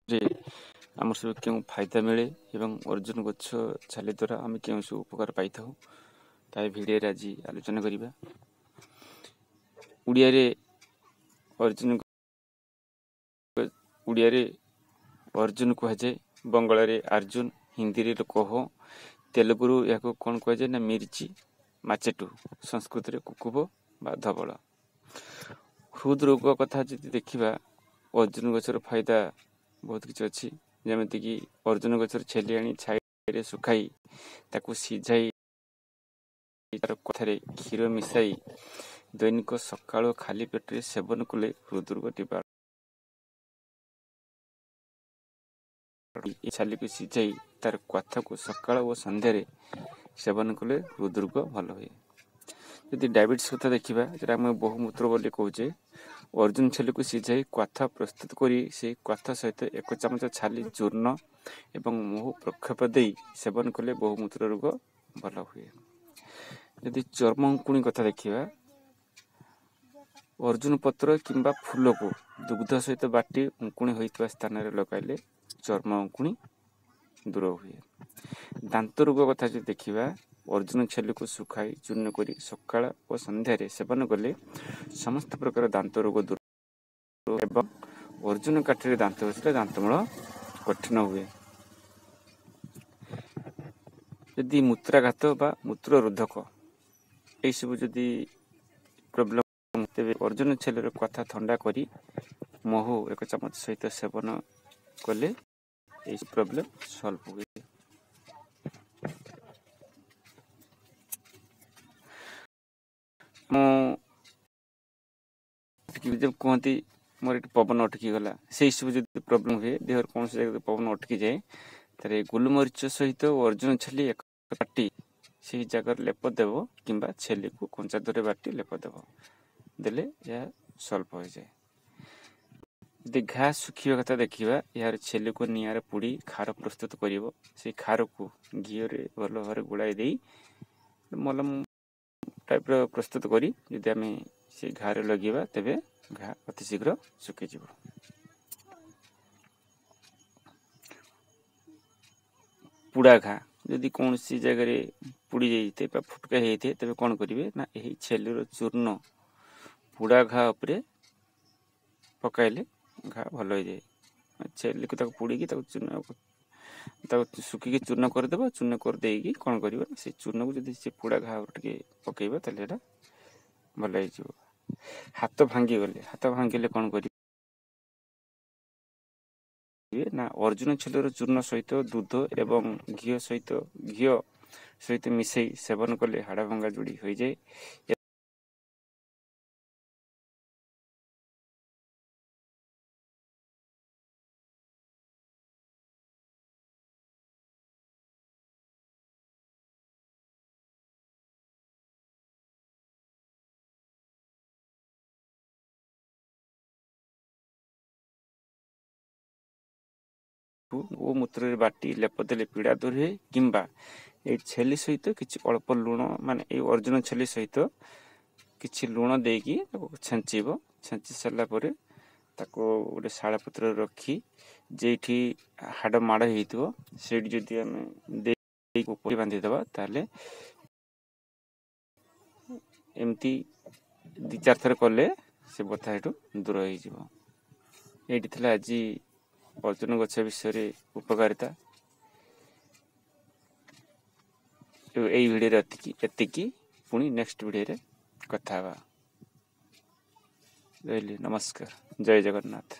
रे आमर सब क्यों फायदा मिले एवं अर्जुन गछ छाली द्वारा आम क्यों सब उपकार पाई था ताई भिडियो आज आलोचना करिबा। उड़िया रे अर्जुन उड़िया रे अर्जुन कह जाए, बंगाल रे अर्जुन, हिंदी रे कह, तेलुगु या कौन कह जाए ना मिर्ची माचेटू, संस्कृत रे कुकुब बा धवल। हृद रोग कथा जदि देखिबा अर्जुन गछर फायदा बहुत किछि अछि। जेमिति कि अर्जुन गछर छेली आनी छाई सुखाई ताकू सिझाई तार कथारे क्षीर मिसाई दैनिक सकाळ खाली पेटरे सेवन कले हृदरोग निवारण। छाली को सिझाई तार कथा को सकाळ और संध्यारे सेवन कले हृदरोग भल हुए। यदि डायबिटीज कथा देखिबा जेटा हम बहुमूत्र बोली कहूचे, अर्जुन छेली को सिझाई कथा प्रस्तुत करी से कथा सहित 1 चामच छाली चूर्ण एवं महू प्रक्षेप दे सेवन कले बहुमूत्र रोग भल हुए। यदि चर्म अंकुणी कथा देखिबा, अर्जुन पत्र किंबा फूल को दुग्ध सहित बाटी अंकुणी होइतबा स्थान रे लगाइले चर्म अंकुणी दूर हुए। दांत रोग कथा जो देखिबा, अर्जुन छेली को सुखाई चूर्ण करी सकाळ और संध्यारे सेवन कले समस्त प्रकार दांत रोग दूर एवं अर्जुन काठिरे दांत घषिले दांतमूल कठिन हुए। यदि मूत्राघात बा मूत्र रोधक यही सब जदि प्रोब्लेम तेरे अर्जुन छेलीर कथा ठंडा करी महू 1 चामच सहित सेवन कले ये प्रॉब्लम सॉल्व हुए। जब कहती मोर पवन अटकी गला से सब जो प्रॉब्लम हुए देह कौन से जगह पवन अटकी जाए तारे गोलमरीच सहित अर्जुन छेली एक बाटी से जगह लेप देव किंबा छेली को कंचा दरे बाटी लेप देव देले यह सॉल्व हो जाए। यदि घा सुखिया कथा देखिबा, यार छेली को निआर पुड़ी खार प्रस्तुत करिवो से खार को घी रे भलो भारे गुड़ाई देई मलम टाइप रो प्रस्तुत करी यदि आमे से घारे लगेबा तेबे घा अति शीघ्र सुखी जीवो। पुड़ा घा यदि कौन सी जगह रे पुड़ी जाइते बा फुटका हेइते तेबे कोन करिवे ना एही छेली रो चूर्ण पुड़ा घा उपरे पकाइले घा भल हो जाए। छेली को पुड़ी की चूर्ण सुखी चूर्ण करदेव, चूर्ण कर देगी कौन कर से चूर्ण को जब से पुड़ा घा टे पकईबा ताले भल हो। हाथ भांगी गले हाथ भांगिले कौन कर ना अर्जुन छेलीर चूर्ण सहित दूध एवं घी सहित मिसई सेवन कले हाड़ भंगा जोड़ी हो जाए। वो मूत्र बाटी लेपदेले पीड़ा दूर हुए किंबा ये छेली सहित किसी अल्प लुण माने अर्जुन छेली सहित किसी लुण देकी छेंचीब छेंची सारा पर गोटे शाला पत्र रखी जेठी हाड़ माड़ हो जदि आम बांधीदबा ताले एमती 2-4 थर कले से बथा एठू दूर हो। ये आज अर्जुन गछ विषय उपकारिता यही वीडियो एतिकी पुणी नेक्स्ट वीडियो कथा। रही नमस्कार, जय जगन्नाथ।